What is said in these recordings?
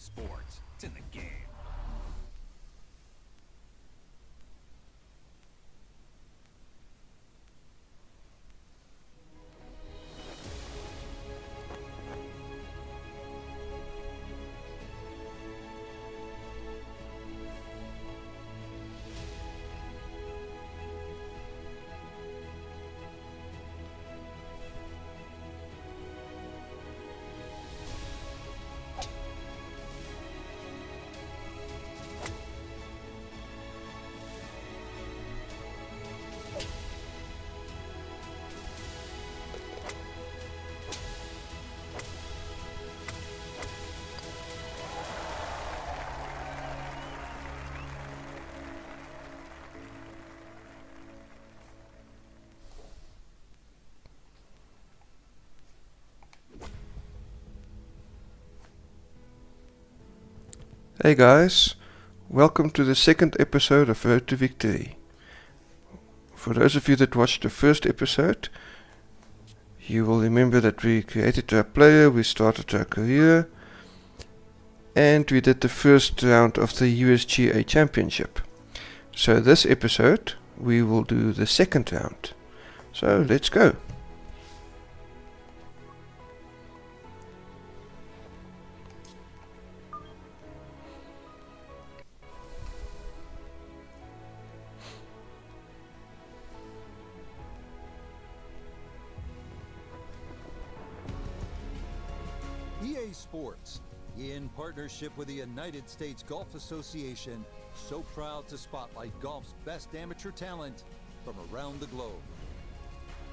sports. It's in the game. Hey guys, welcome to the second episode of Road to Victory. For those of you that watched the first episode, you will remember that we created our player, we started our career, and we did the first round of the USGA Championship. So this episode, we will do the second round. So let's go. EA Sports, in partnership with the United States Golf Association, so proud to spotlight golf's best amateur talent from around the globe.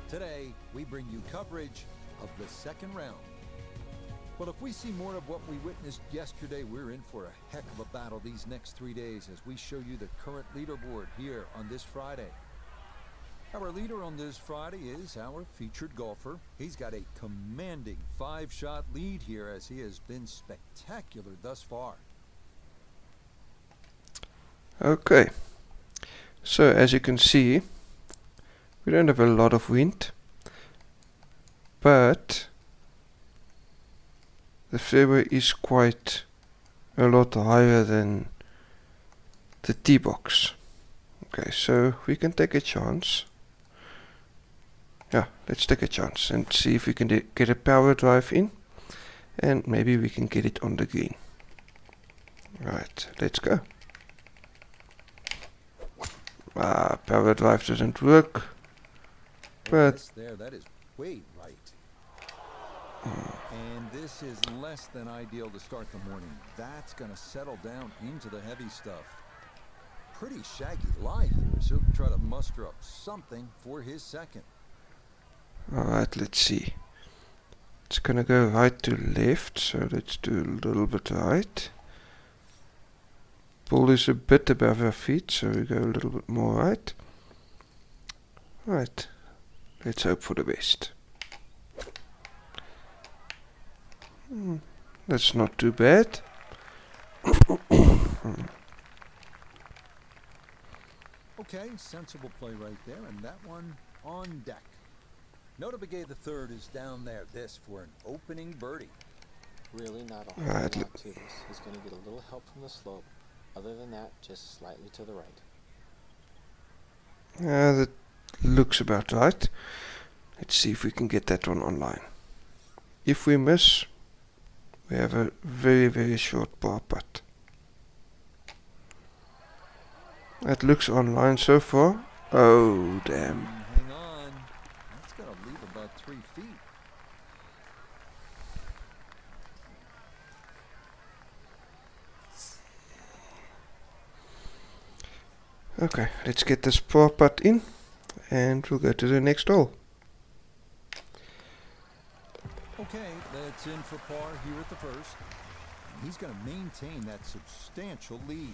Today, we bring you coverage of the second round. But if we see more of what we witnessed yesterday, we're in for a heck of a battle these next 3 days as we show you the current leaderboard here on this Friday. Our leader on this Friday is our featured golfer. He's got a commanding 5-shot lead here as he has been spectacular thus far. Okay, so as you can see, we don't have a lot of wind, but the fairway is quite a lot higher than the tee box. Okay, so we can take a chance. Yeah, let's take a chance and see if we can get a power drive in, and maybe we can get it on the green. Right, let's go. Power drive doesn't work, but that is way right. And this is less than ideal to start the morning. That's going to settle down into the heavy stuff. Pretty shaggy lie here, so he'll try to muster up something for his second. alright, let's see. It's gonna go right to left, so let's do a little bit right. Ball is a bit above our feet, so we go a little bit more right. Right, let's hope for the best. That's not too bad. Okay, sensible play right there, and that one on deck. Nota Begay the third is down there. This for an opening birdie. Really not a whole Right, lot to this. He's going to get a little help from the slope. Other than that, just slightly to the right. That looks about right. Let's see if we can get that one online. If we miss, we have a very, very short par putt. That looks online so far. Oh, damn. Hang on. That's going to leave about 3 feet. Okay, let's get this par putt in, and we'll go to the next hole. Okay, that's in for par here at the first. And he's going to maintain that substantial lead.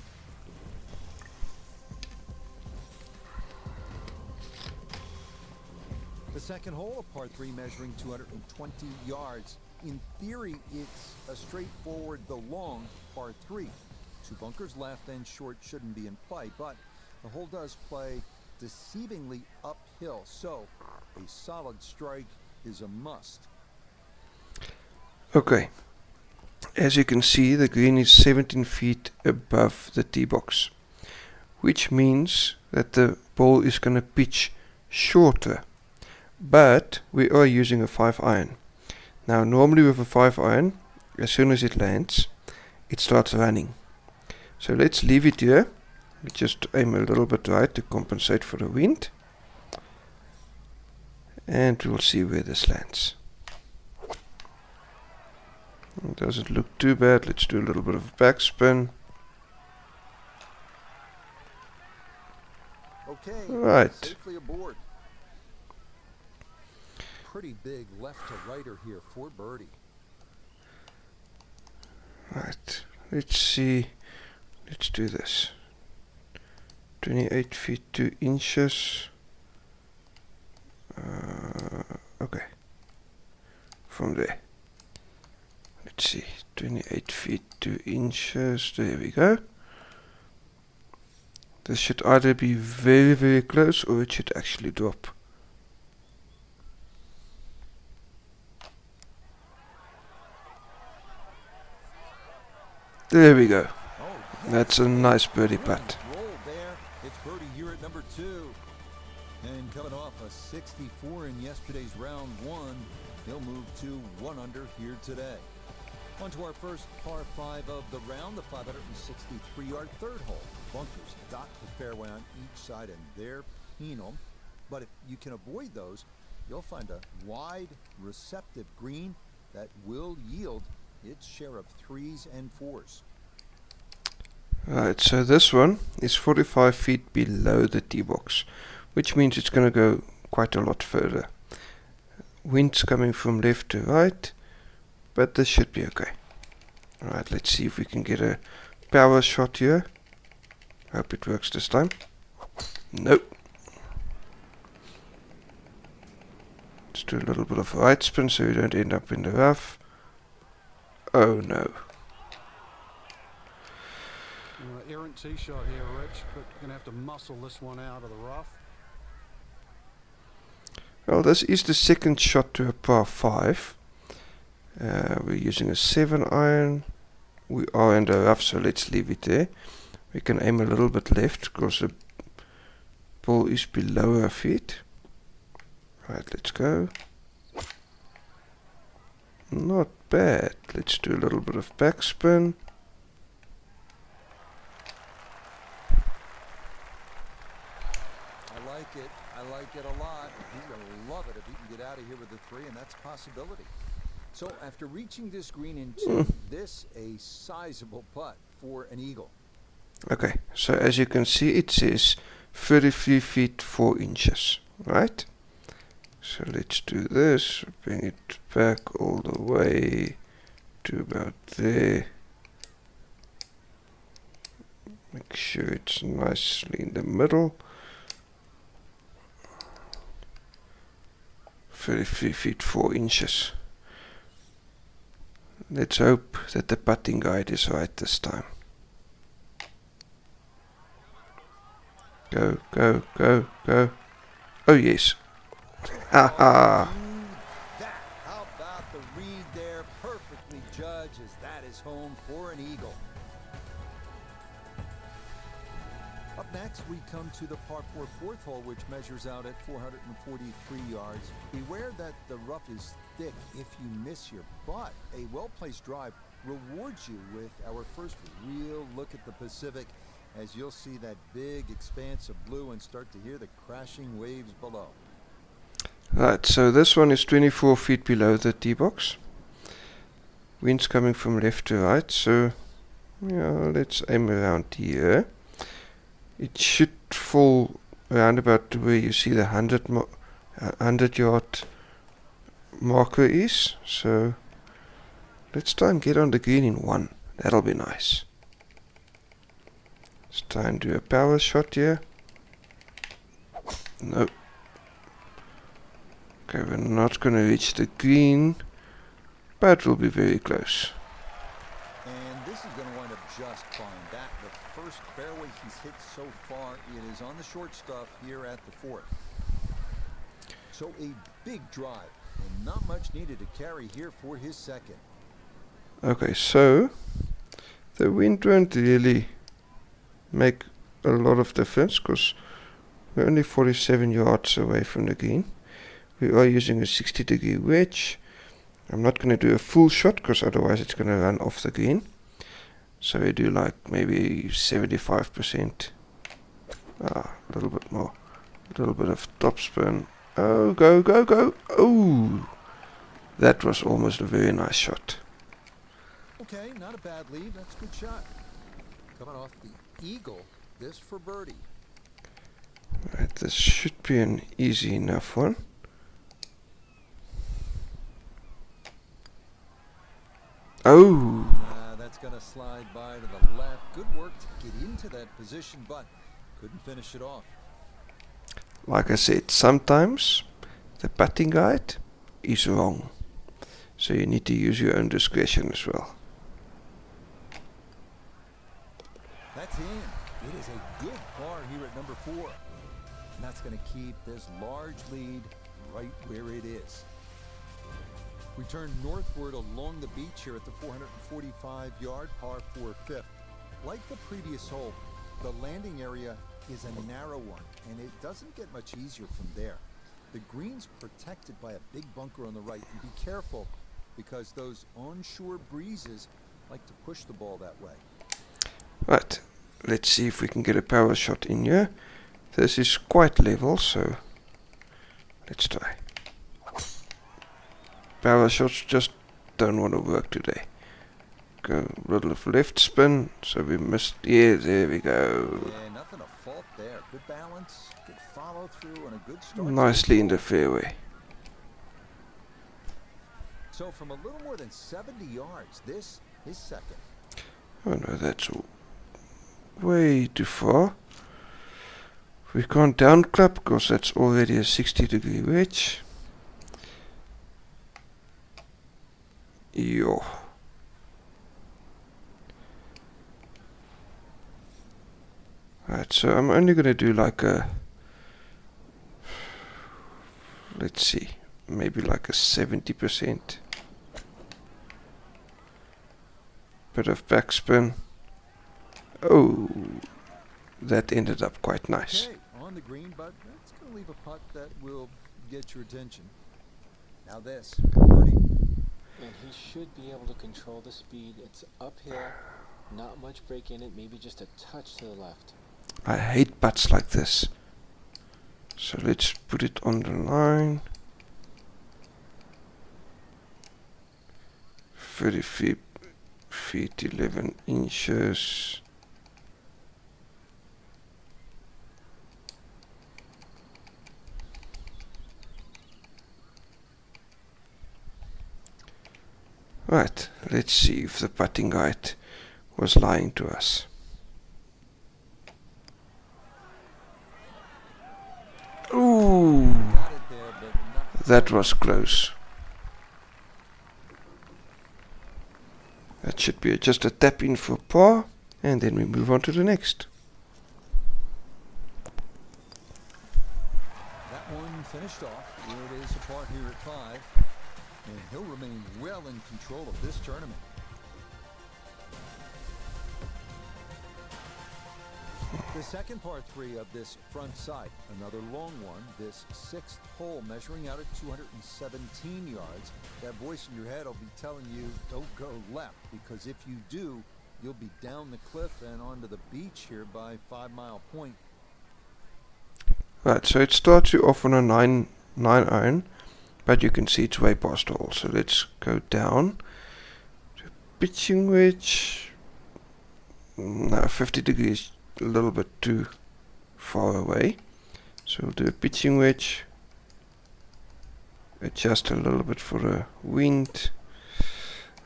The second hole, a par 3 measuring 220 yards. In theory, it's a straightforward, though long, par 3. 2 bunkers left and short shouldn't be in play, but the hole does play deceivingly uphill, so a solid strike is a must. Okay, As you can see, the green is 17 feet above the tee box, which means that the ball is going to pitch shorter. But we are using a 5-iron. Now normally with a 5-iron, as soon as it lands, it starts running. So let's leave it here. We just aim a little bit right to compensate for the wind. And we'll see where this lands. It doesn't look too bad. Let's do a little bit of backspin. Okay, Right. safely aboard. Pretty big left to righter here for birdie. Right. Let's see. Let's do this. 28 feet 2 inches. Okay. From there. Let's see. 28 feet 2 inches. There we go. This should either be very, very close or it should actually drop. There we go. That's a nice birdie putt. Roll there. It's birdie here at number 2. And coming off a 64 in yesterday's round 1, he'll move to 1 under here today. On to our first par 5 of the round, the 563-yard third hole. Bunkers dot the fairway on each side, and they're penal. But if you can avoid those, you'll find a wide, receptive green that will yield its share of 3s and 4s. Right, so this one is 45 feet below the tee box, which means it's going to go quite a lot further. Wind's coming from left to right, but this should be okay. Alright, let's see if we can get a power shot here. Hope it works this time. Nope. Let's do a little bit of right spin so we don't end up in the rough. Oh no. Errant tee shot here, Rich, but you're going to have to muscle this one out of the rough. Well, this is the second shot to a par 5. We're using a 7-iron. We are in the rough, so let's leave it there. We can aim a little bit left because the ball is below our feet. Right, let's go. Not bad. Let's do a little bit of backspin. I like it a lot. He's going to love it if he can get out of here with a 3, and that's a possibility. So after reaching this green in 2, this a sizable putt for an eagle. Okay, so as you can see, it says 33 feet 4 inches, right? So let's do this, bring it back all the way to about there. Make sure it's nicely in the middle. 33 feet 4 inches. Let's hope that the putting guide is right this time. Go, go, go, go. Oh yes. Haha. How about the read there? Perfectly judged, as that is home for an eagle. Up next, we come to the par 4 fourth hole, which measures out at 443 yards. Beware that the rough is thick if you miss here, but a well-placed drive rewards you with our first real look at the Pacific, as you'll see that big expanse of blue and start to hear the crashing waves below. Right, so this one is 24 feet below the tee box. Wind's coming from left to right, so yeah, let's aim around here. It should fall around about to where you see the 100 yard marker is. So let's try and get on the green in 1. That'll be nice. Let's try and do a power shot here. Nope. Okay, we're not going to reach the green, but we'll be very close. And this is going to wind up just fine. That, the first fairway he's hit so far, it is on the short stuff here at the 4th. So a big drive, and not much needed to carry here for his second. Okay, so the wind won't really make a lot of difference because we're only 47 yards away from the green. We are using a 60-degree wedge. I'm not going to do a full shot because otherwise it's going to run off the green. So we do like maybe 75%. A little bit more. A little bit of topspin. Oh, go, go, go. Oh, that was almost a very nice shot. Okay, not a bad lead. That's a good shot. Coming off the eagle, this for birdie. Right, this should be an easy enough one. Oh, That's going to slide by to the left. Good work to get into that position, but couldn't finish it off. like I said, sometimes the putting guide is wrong. So you need to use your own discretion as well. That's in. It is a good par here at number 4. And that's going to keep this large lead right where it is. We turn northward along the beach here at the 445-yard par 4 fifth. Like the previous hole, the landing area is a narrow one, and it doesn't get much easier from there. The green's protected by a big bunker on the right, and be careful because those onshore breezes like to push the ball that way. Right, let's see if we can get a power shot in here. This is quite level, so let's try. Power shots just don't want to work today. Go a little of left spin, so we missed. Yeah, there we go. Yeah, nothing to fault there. Good balance, good follow through, and a good start. Nicely in the fairway. So from a little more than 70 yards, this is second. Oh no, that's way too far. We can't down club because that's already a 60-degree wedge. Yo. Right, so I'm only going to do like a, let's see, maybe like a 70%. Bit of backspin. Oh, that ended up quite nice. Okay, on the green, but that's going to leave a putt that will get your attention. Now this, birdie. And he should be able to control the speed. It's uphill, not much break in it, maybe just a touch to the left. I hate putts like this. So let's put it on the line. 30 feet 11 inches. Right, let's see if the putting guide was lying to us. Ooh, Got it there, but not that was close. That should be just a tap in for par, and then we move on to the next. that one finished off. It is a par here at 5. And he'll remain well in control of this tournament. The second par 3 of this front side, another long one, this 6th hole measuring out at 217 yards. That voice in your head will be telling you, don't go left, because if you do, you'll be down the cliff and onto the beach here by 5 Mile Point. Right, so it starts you off on a 9 iron, but you can see it's way past the hole. So let's go down to pitching wedge. No, 50 degrees, a little bit too far away. So we'll do a pitching wedge. Adjust a little bit for the wind.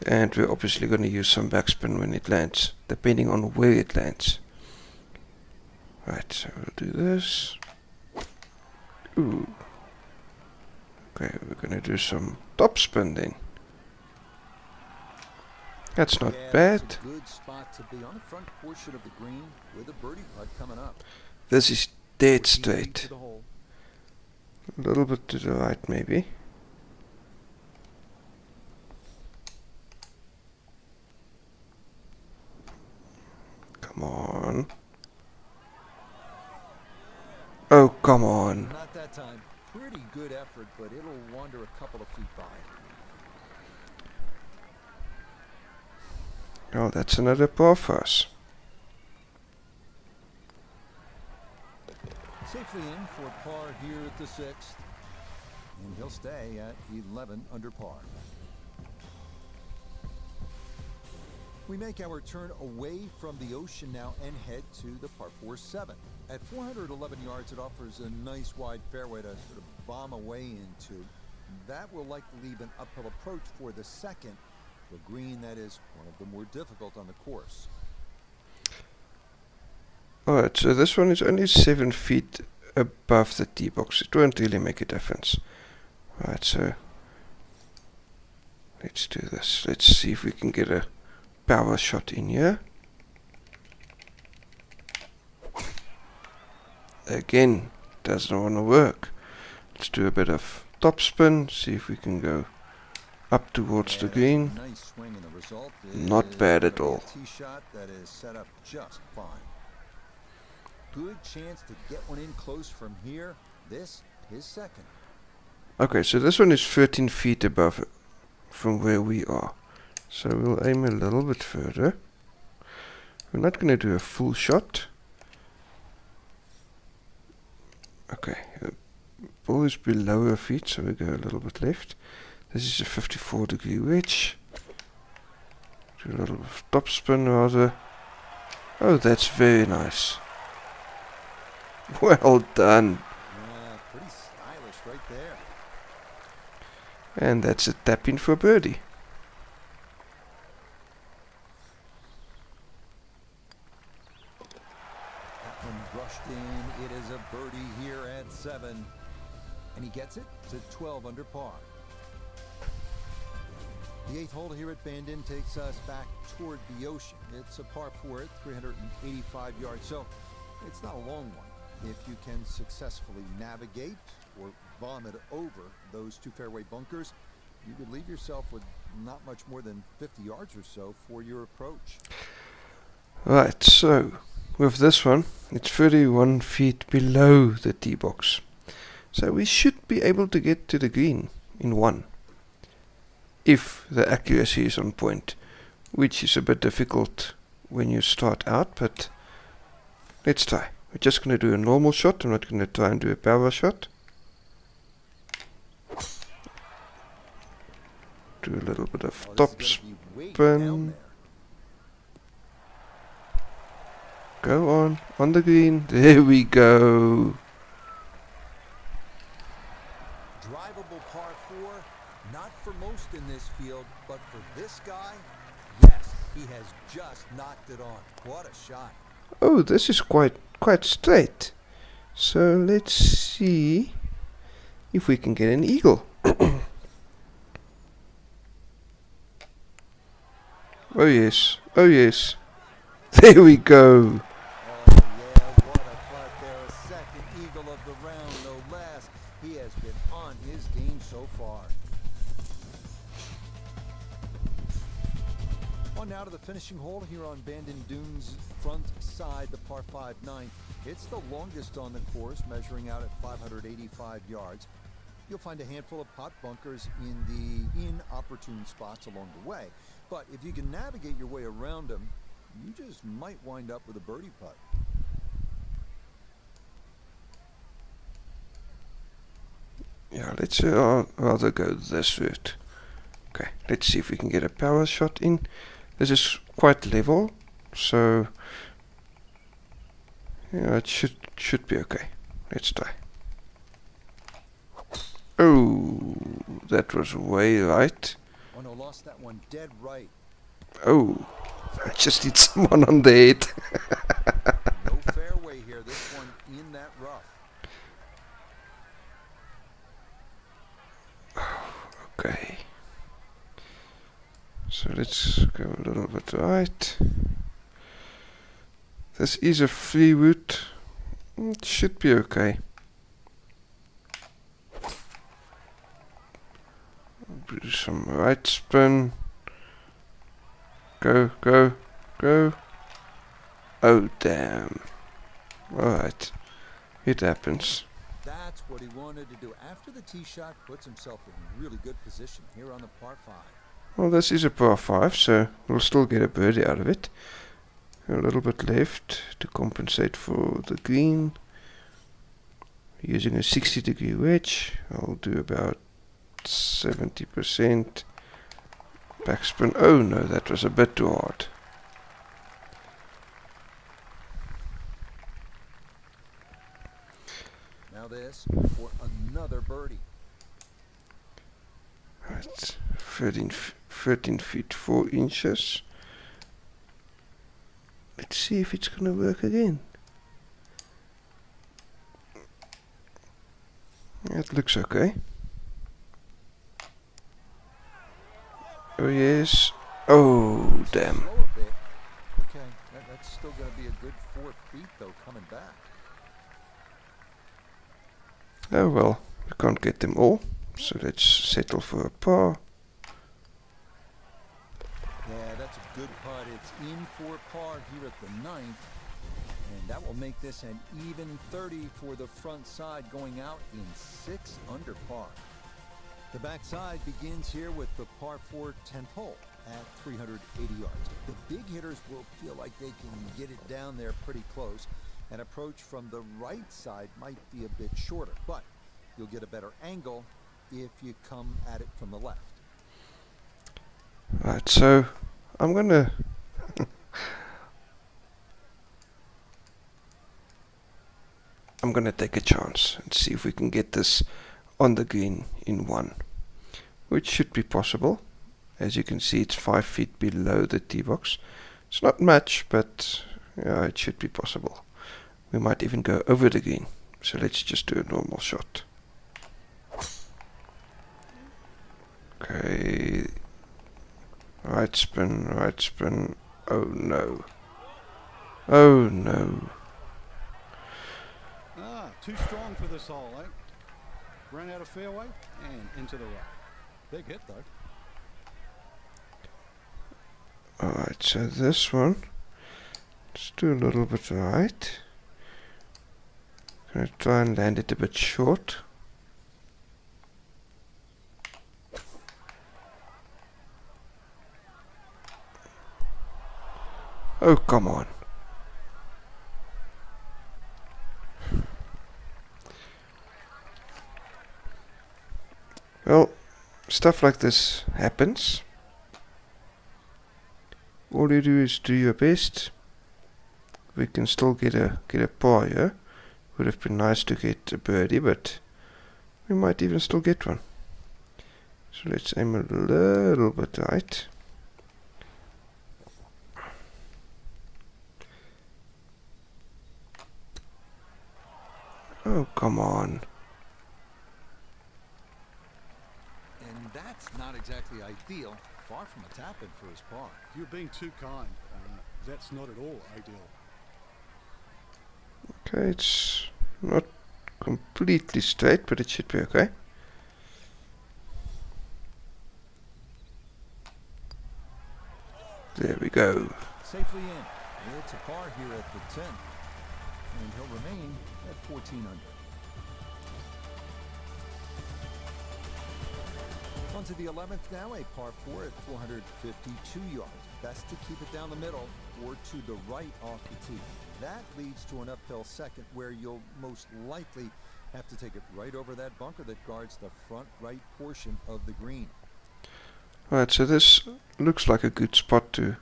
And we're obviously going to use some backspin when it lands, depending on where it lands. Right, so we'll do this. Ooh. Okay, we're going to do some topspin then. That's not Yeah, bad. that's a good spot to be on the front portion of the green with a birdie putt coming up. This is dead Easy straight. to the hole. A little bit to the right maybe. Come on. Oh, come on. Not that time. Pretty good effort, but it'll wander a couple of feet by. Oh, that's another par for us. Safely in for par here at the 6th. And he'll stay at 11 under par. We make our turn away from the ocean now and head to the par 4-7. At 411 yards, it offers a nice wide fairway to sort of bomb away into. That will likely leave an uphill approach for the second, to a green that is one of the more difficult on the course. Alright, so this one is only 7 feet above the tee box. It won't really make a difference. Right, so let's do this. Let's see if we can get a power shot in here. Again, doesn't want to work. Let's do a bit of topspin, see if we can go up towards the green. Nice swing, and the result Not bad at all. A tee shot that is set up just fine. Good chance to get one in close from here. This is second. Okay, so this one is 13 feet above from where we are. So we'll aim a little bit further. We're not going to do a full shot. Okay, the ball is below our feet, so we go a little bit left. This is a 54-degree wedge. Do a little bit of topspin rather. Oh, that's very nice. Well done. Pretty stylish right there. And that's a tap in for birdie. That one brushed in. It is a birdie here at 7. And he gets it to 12 under par. The 8th hole here at Bandon takes us back toward the ocean. It's a par 4 at 385 yards, so it's not a long one. If you can successfully navigate or vomit over those 2 fairway bunkers, you could leave yourself with not much more than 50 yards or so for your approach. Right, so with this one, it's 31 feet below the tee box. So we should be able to get to the green in 1. If the accuracy is on point, which is a bit difficult when you start out, but let's try. We're just going to do a normal shot. I'm not going to try and do a power shot. Do a little bit of top spin. Go on the green. There we go. Drivable par 4, not for most in this field, but for this guy, yes, he has just knocked it on. What a shot. Oh, this is quite straight. So let's see if we can get an eagle. Oh yes, oh yes. There we go. Oh yeah, what a putt there. A second eagle of the round, no less. He has been on his game so far. On now to the finishing hole here on Bandon Dunes' front side, the par 5-9. It's the longest on the course, measuring out at 585 yards. You'll find a handful of pot bunkers in the inopportune spots along the way. But if you can navigate your way around them, you just might wind up with a birdie putt. Yeah, let's rather go this route. Okay, let's see if we can get a power shot in. This is quite level, so yeah, it should be okay. Let's try. Oh, that was way right. Oh no, lost that one dead right. Oh, I just hit someone on the head. No fairway here, this one in that rough. Okay. So let's go a little bit right. This is a free route. It should be okay. Do some right spin. Go, go, go. Oh, damn. Alright. It happens. That's what he wanted to do. After the tee shot, puts himself in really good position here on the par 5. Well, this is a par 5, so we'll still get a birdie out of it. A little bit left to compensate for the green. Using a 60-degree wedge, I'll do about 70% backspin. Oh no, that was a bit too hard. Now this for another birdie. Right, 13 feet 4 inches. Let's see if it's gonna work again. It looks okay. Oh yes. Oh damn. Slow a bit. Okay, that's still going to be a good 4 feet though coming back. Oh well, we can't get them all, so let's settle for a par. Yeah, that's a good putt. It's in for par here at the 9th. And that will make this an even 30 for the front side, going out in 6 under par. The backside begins here with the par 4 10th hole at 380 yards. The big hitters will feel like they can get it down there pretty close. An approach from the right side might be a bit shorter, but you'll get a better angle if you come at it from the left. Right, so I'm gonna take a chance and see if we can get this on the green in 1, which should be possible. As you can see, it's 5 feet below the tee box. It's not much, but yeah, it should be possible. We might even go over the green. So let's just do a normal shot. Okay. Right spin, right spin. Oh no. Oh no. Ah, too strong for this hole, eh? Ran out of fairway and into the rough. Big hit though. Alright, so this one, let's do a little bit right. Gonna try and land it a bit short. Oh, come on. Well, stuff like this happens. All you do is do your best. We can still get a par here. Would have been nice to get a birdie, but we might even still get one. So let's aim a little bit right. Oh, come on. And that's not exactly ideal. Far from a tap-in for his par. You're being too kind. That's not at all ideal. Okay, it's not completely straight, but it should be okay. There we go. Safely in. It's a par here at the 10th. And he'll remain at 14 under. On to the 11th now, a par 4 at 452 yards. Best to keep it down the middle or to the right off the tee. That leads to an uphill second where you'll most likely have to take it right over that bunker that guards the front right portion of the green. Alright, so this looks like a good spot to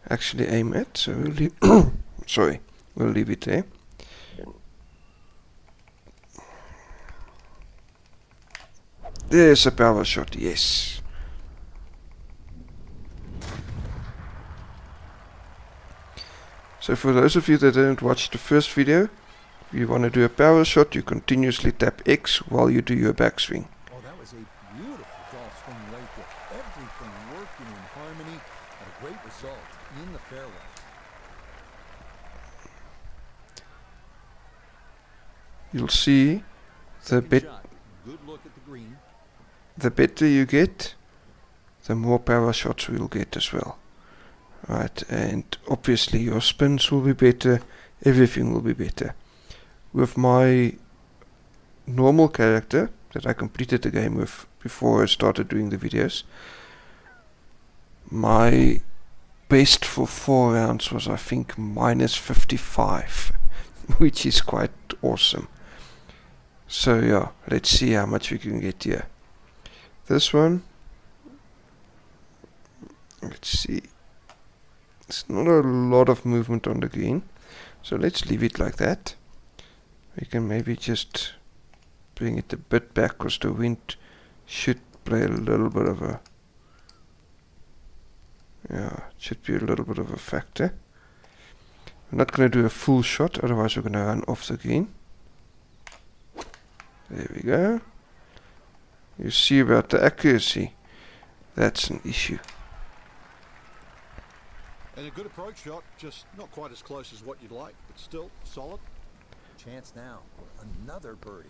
actually aim at, so we'll leave sorry, we'll leave it there. There's a power shot, yes. So for those of you that didn't watch the first video, if you want to do a power shot, you continuously tap X while you do your backswing. Oh, that was a beautiful golf swing right there. Everything working in harmony and a great result in the fairway. You'll see the Second bit shot. Good look at the green. the better you get, the more power shots we'll get as well. Right, and obviously your spins will be better, everything will be better. With my normal character that I completed the game with before I started doing the videos, my best for 4 rounds was, I think, minus 55, which is quite awesome. So yeah, let's see how much we can get here. This one, let's see, it's not a lot of movement on the green, so let's leave it like that. We can maybe just bring it a bit back because the wind should play a little bit of a, yeah, it should be a little bit of a factor. We're not going to do a full shot, otherwise we're going to run off the green. There we go. You see about the accuracy, that's an issue. And a good approach shot, just not quite as close as what you'd like, but still solid. Chance now for another birdie.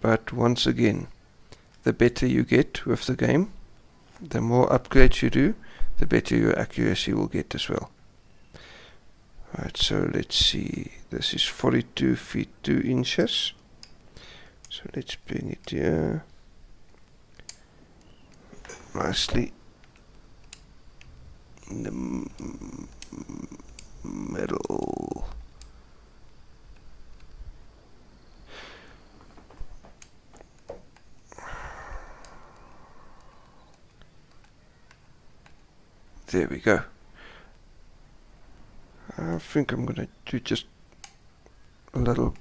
But once again, the better you get with the game, the more upgrades you do, the better your accuracy will get as well. Right, so let's see, this is 42 feet 2 inches. So let's bring it here. Nicely in the middle. There we go. I think I'm gonna do just a little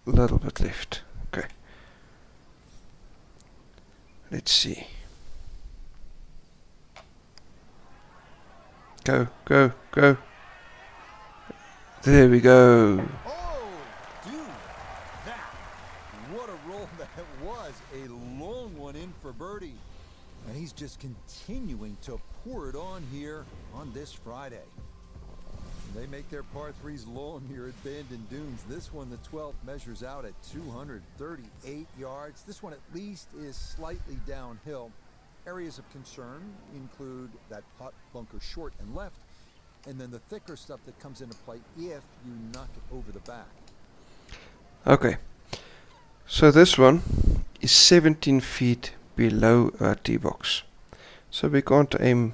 bit left. Okay. Let's see. Go, go, go. There we go. Oh, dude, that, what a roll that was. A long one in for birdie. And he's just continuing to pour it on here on this Friday. They make their par threes long here at Bandon Dunes. This one, the 12th, measures out at 238 yards. This one at least is slightly downhill. Areas of concern include that putt bunker short and left, and then the thicker stuff that comes into play if you knock it over the back. Okay. So this one is 17 feet below our tee box. So we can't aim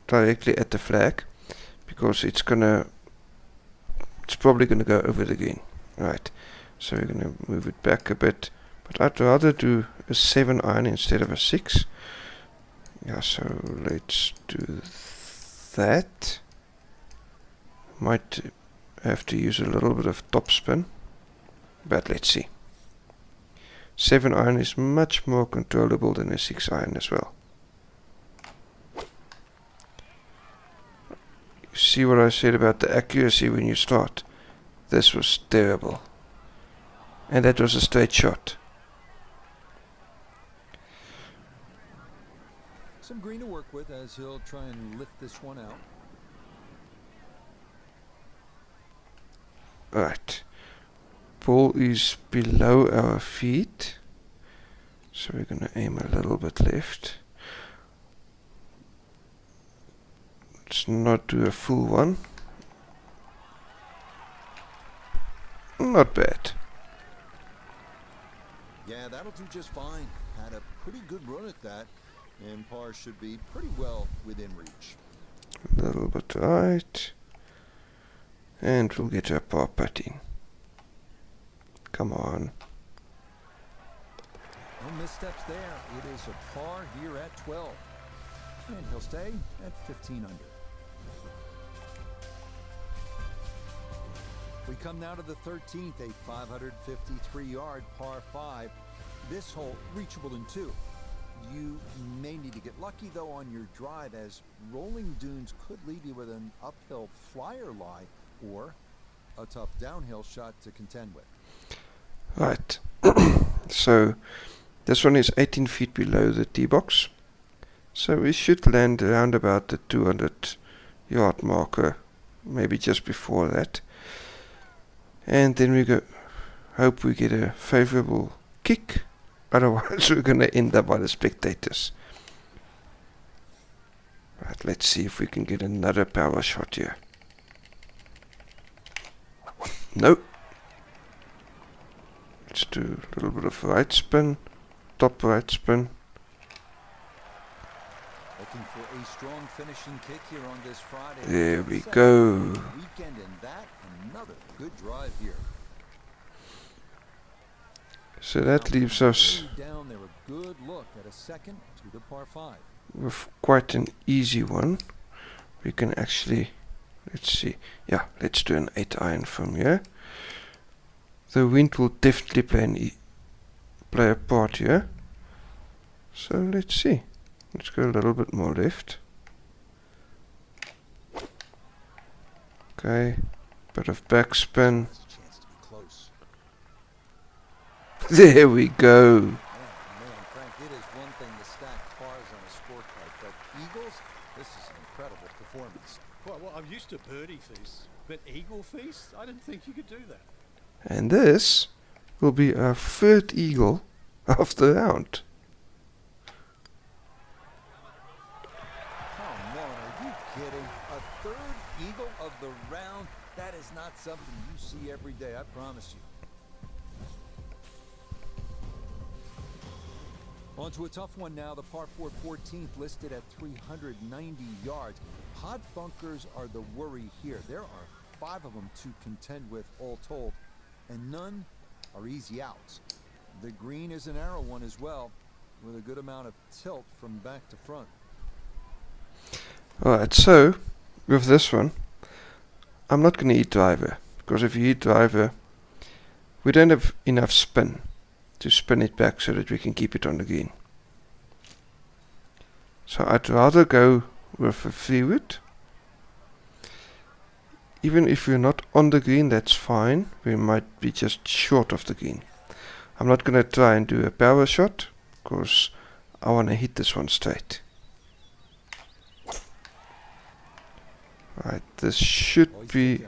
directly at the flag, because it's probably gonna go over the green. Right, so we're gonna move it back a bit, but I'd rather do a 7 iron instead of a 6. Yeah, so let's do that. Might have to use a little bit of topspin, but let's see. 7 iron is much more controllable than a 6 iron as well. See what I said about the accuracy when you start? This was terrible. And that was a straight shot. Some green to work with as he'll try and lift this one out. Right. Ball is below our feet. So we're going to aim a little bit left. Let's not do a full one. Not bad. Yeah, that'll do just fine. Had a pretty good run at that, and par should be pretty well within reach. A little bit right. And we'll get our par putting. Come on. No missteps there. It is a par here at 12. And he'll stay at 15 under. We come now to the 13th, a 553-yard par 5. This hole reachable in 2. You may need to get lucky, though, on your drive, as rolling dunes could leave you with an uphill flyer lie or a tough downhill shot to contend with. Right. So this one is 18 feet below the tee box. So we should land around about the 200-yard marker, maybe just before that. And then we hope we get a favorable kick. Otherwise we're going to end up by the spectators. Right, Let's see if we can get another power shot here. Nope. Let's do a little bit of right spin, top right spin. Looking for a strong finishing kick here on this Friday. There we go. Weekend and that, another good drive here. So that leaves us Down there, a good look at a second to the par 5. with quite an easy one. We can actually, let's see, yeah, let's do an 8 iron from here. The wind will definitely play a part here. So let's see. Let's go a little bit more left. Okay, bit of backspin. Has a chance to be close. There we go. Man, Frank, it is one thing to stack pars on a scorecard, but Eagles, this is an incredible performance. Well, I'm used to birdie feasts, but eagle feast? I didn't think you could do that. And this will be our third eagle of the round. Come on, are you kidding? A third eagle of the round? That is not something you see every day, I promise you. On to a tough one now, the par 4 14th listed at 390 yards. Pot bunkers are the worry here. There are 5 of them to contend with all told, and none are easy outs. The green is a narrow one as well, with a good amount of tilt from back to front. Alright, so with this one, I'm not going to hit driver, because if you hit driver, we don't have enough spin to spin it back so that we can keep it on the green. So I'd rather go with a 3-wood. Even if we're not on the green, that's fine. We might be just short of the green. I'm not going to try and do a power shot, because I want to hit this one straight. Right, this should be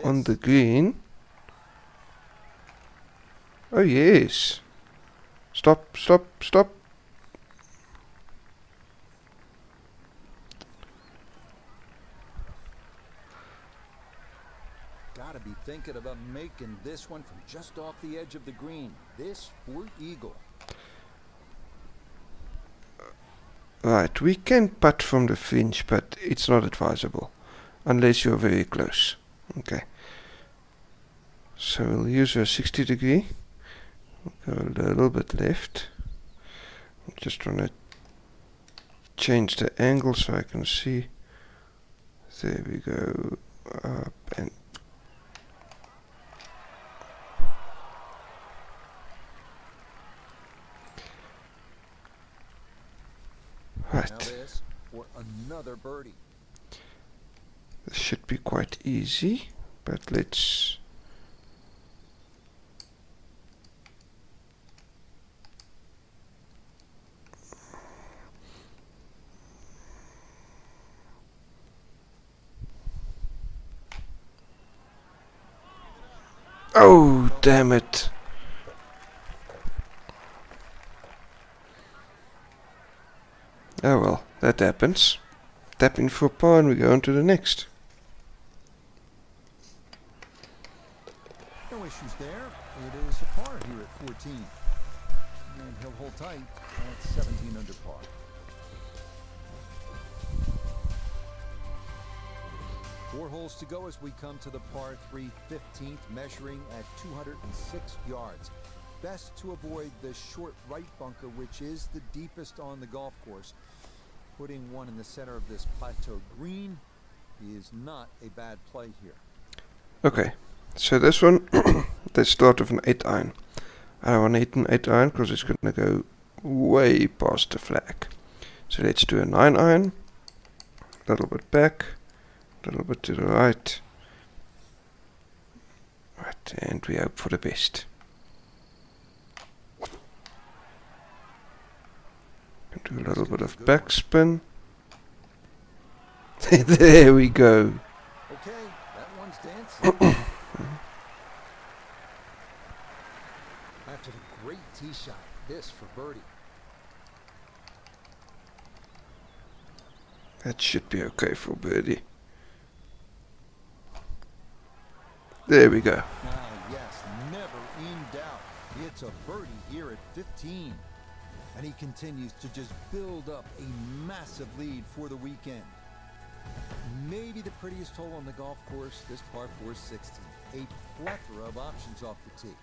on the green. Oh yes. Stop, stop, stop. Gotta be thinking about making this one from just off the edge of the green. This for eagle. Right, we can putt from the fringe, but it's not advisable unless you're very close. Okay. So we'll use a 60 degree. Go a little bit left. I'm just trying to change the angle so I can see. There we go. Up and right. Now this for another birdie. This should be quite easy, but let's oh, damn it. Oh well, that happens. Tap in for par and we go on to the next. No issues there. It is a par here at 14. And he'll hold tight at 17 under par. Four holes to go as we come to the par 3 15th, measuring at 206 yards. Best to avoid the short right bunker, which is the deepest on the golf course. Putting one in the center of this plateau green is not a bad play here. Okay, so this one, let's start with an 8 iron. I don't want to hit an 8 iron because it's going to go way past the flag. So let's do a 9 iron. A little bit back, a little bit to the right. Right, and we hope for the best. Do a little bit of backspin. There we go. Okay, that one's dancing. After the great tee shot, this for birdie. That should be okay for birdie. There we go. Ah, yes, never in doubt. It's a birdie here at 15. And he continues to just build up a massive lead for the weekend. Maybe the prettiest hole on the golf course, this par 4 16. A plethora of options off the tee.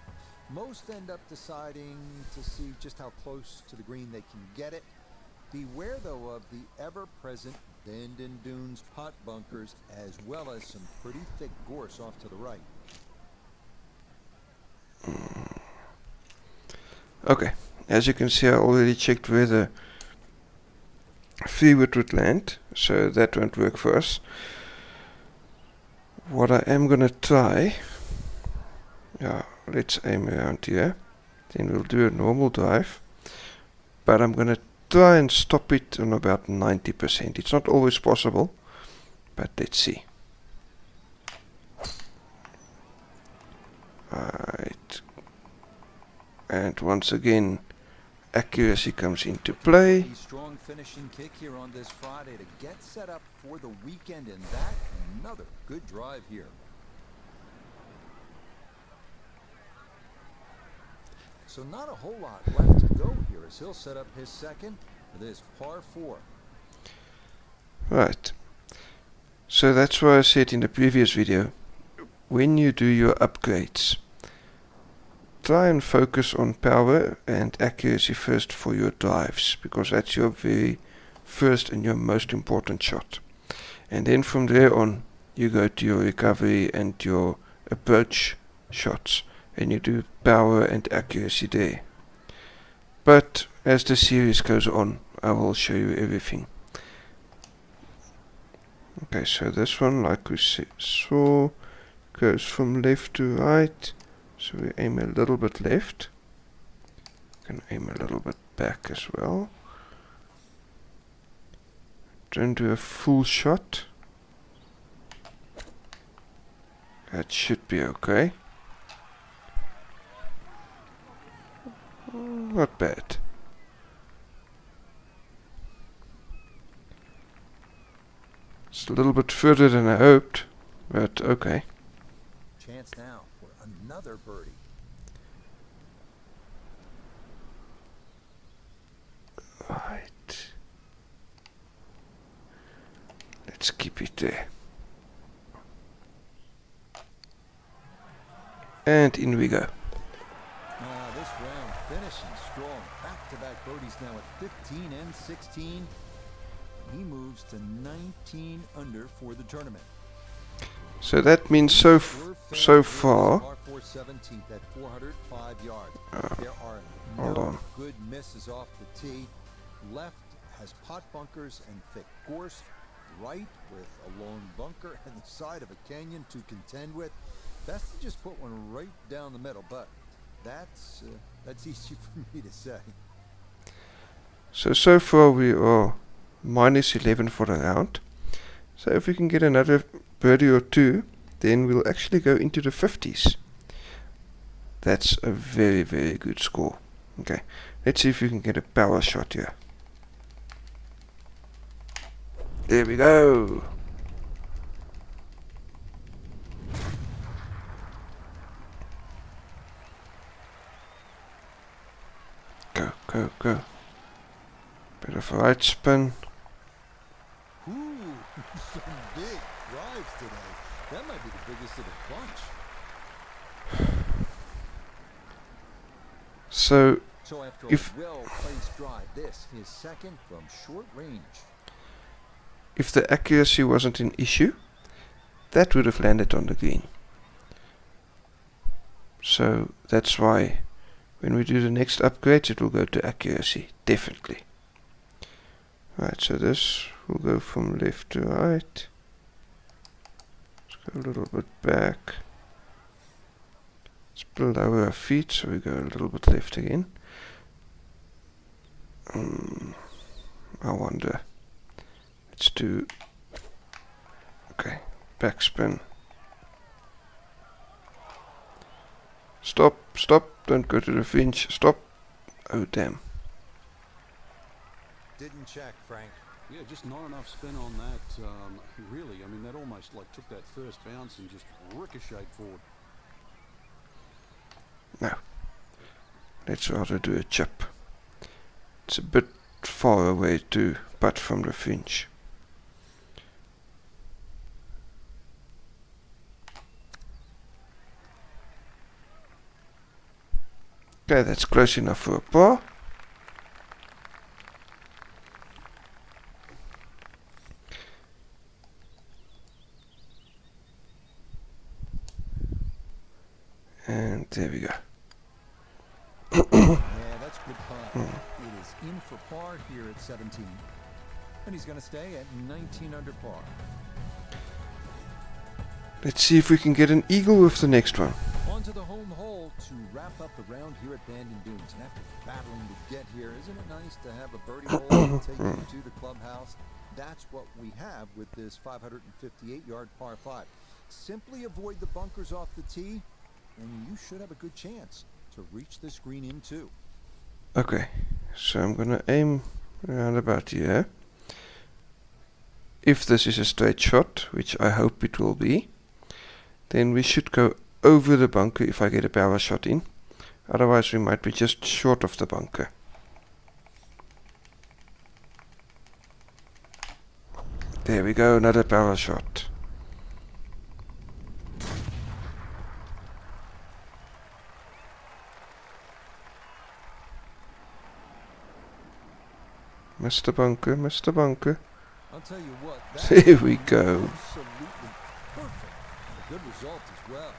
Most end up deciding to see just how close to the green they can get it. Beware, though, of the ever-present bend and dunes pot bunkers, as well as some pretty thick gorse off to the right. Okay, as you can see, I already checked where the freewood would land, so that won't work for us. What I am gonna try, let's aim around here, then we'll do a normal drive, but I'm gonna try and stop it on about 90%. It's not always possible, but let's see. Right, and once again, accuracy comes into play. A strong finishing kick here on this Friday to get set up for the weekend, and that another good drive here. So not a whole lot left to go here as he'll set up his second for this par 4. Right, so that's why I said in the previous video, when you do your upgrades, try and focus on power and accuracy first for your drives, because that's your very first and your most important shot. And then from there on, you go to your recovery and your approach shots, and you do power and accuracy there. But as the series goes on, I will show you everything. Okay, so this one, like we saw, goes from left to right. So we aim a little bit left. Can aim a little bit back as well. Don't do a full shot. That should be okay. Not bad. It's a little bit further than I hoped, but okay. Chance now for another birdie. Right. Let's keep it there. And in we go. This round finishing strong. Back-to-back birdies now at 15 and 16. He moves to 19 under for the tournament. So that means so far. Par 4 17th at 405 yards. There are Hold no on. good misses off the tee. Left has pot bunkers and thick gorse. Right with a lone bunker and the side of a canyon to contend with. Best to just put one right down the middle, but that's easy for me to say. So far we are minus 11 for the round. So if we can get another birdie or two, then we'll actually go into the 50s. That's a very, very good score. Okay, let's see if we can get a power shot here. There we go. Go, go, go. Bit of a right spin. Ooh, some big drives today. That might be the biggest of the bunch. So So after if a well-placed drive, this is second from short range. if the accuracy wasn't an issue, that would have landed on the green. So that's why when we do the next upgrades, it will go to accuracy, definitely. Right, so this will go from left to right. Let's go a little bit back. It's below our feet, so we go a little bit left again. I wonder. Let's do, okay, backspin. Stop, stop, don't go to the fringe, stop. Oh damn. Didn't check, Frank. Yeah, just not enough spin on that. Really, I mean, that almost like took that first bounce and just ricocheted forward. No. Let's rather do a chip. It's a bit far away to putt from the fringe. Okay, that's close enough for a par. And there we go. Yeah, that's good putt. It is in for par here at 17. And he's going to stay at 19 under par. Let's see if we can get an eagle with the next one. On to the home hole to wrap up the round here at Bandon Dunes. And after battling to get here, isn't it nice to have a birdie hole to take you to the clubhouse? That's what we have with this 558-yard par 5. Simply avoid the bunkers off the tee, and you should have a good chance to reach this green in too. Okay, so I'm gonna aim around about here. If this is a straight shot, which I hope it will be, then we should go over the bunker if I get a power shot in. Otherwise we might be just short of the bunker. There we go, another power shot. Mr. Bunker, Mr. Bunker. I'll tell you what, There we go. absolutely perfect. A good result as well.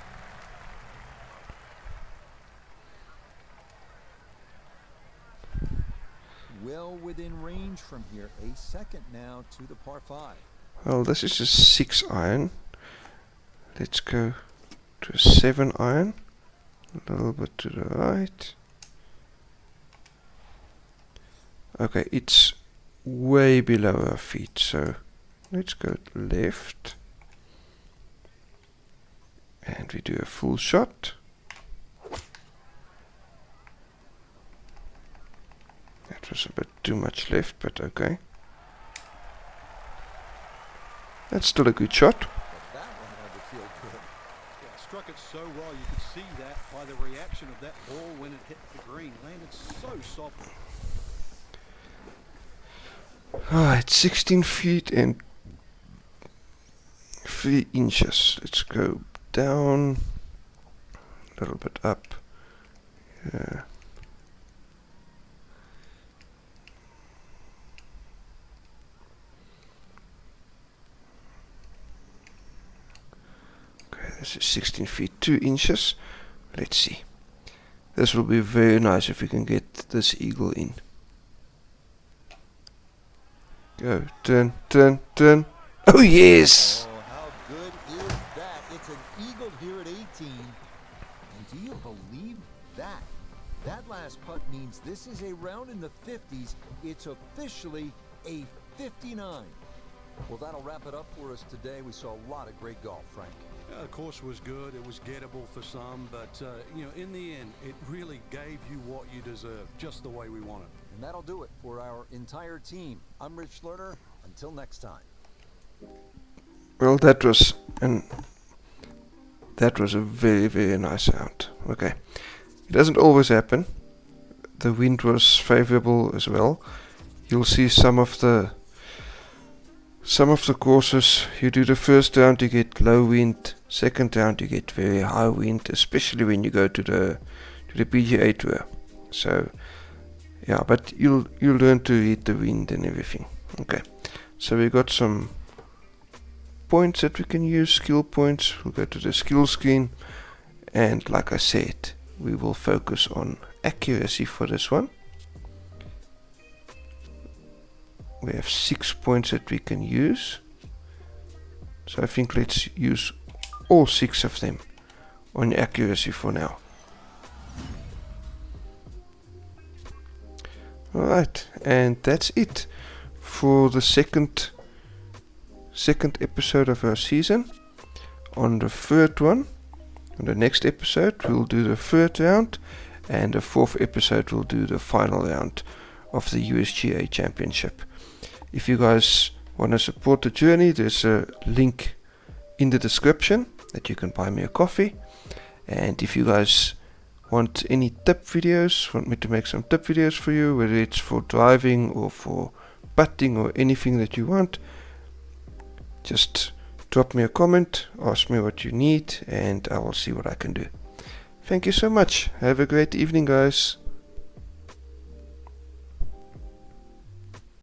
Well within range from here. A second now to the par 5. Well, this is a 6 iron. Let's go to a 7 iron. A little bit to the right. Okay, it's way below our feet, so let's go left. And we do a full shot. That was a bit too much left, but okay. That's still a good shot. But that one had to feel good. Yeah, struck it so well. You could see that by the reaction of that ball when it hit the green. Landed so softly. Alright, 16 feet and 3 inches. Let's go down, a little bit up. Yeah. Okay, this is 16 feet 2 inches. Let's see. This will be very nice if we can get this eagle in. Go, turn, turn, turn. Oh yes! Oh, how good is that? It's an eagle here at 18. And do you believe that? That last putt means this is a round in the 50s. It's officially a 59. Well, that'll wrap it up for us today. We saw a lot of great golf, Frank. Yeah, the course was good. It was gettable for some, but you know, in the end, it really gave you what you deserve, just the way we want it. And that'll do it for our entire team. I'm Rich Lerner. Until next time. Well, that was a very, very nice round. Okay. It doesn't always happen. The wind was favorable as well. You'll see some of the courses you do the first round you get low wind, second round you get very high wind, especially when you go to the PGA Tour. So yeah, but you'll learn to read the wind and everything. Okay. So we got some points that we can use, skill points. We'll go to the skill screen, and like I said, we will focus on accuracy for this one. We have 6 points that we can use, so I think let's use all 6 of them on accuracy for now. Alright, and that's it for the second episode of our season. On the third one, on the next episode, we'll do the third round, and the fourth episode we'll do the final round of the USGA Championship. If you guys want to support the journey, there's a link in the description that you can buy me a coffee. And if you guys want any tip videos, want me to make some tip videos for you, whether it's for driving or for putting or anything that you want, just drop me a comment, ask me what you need, and I will see what I can do. Thank you so much. Have a great evening, guys.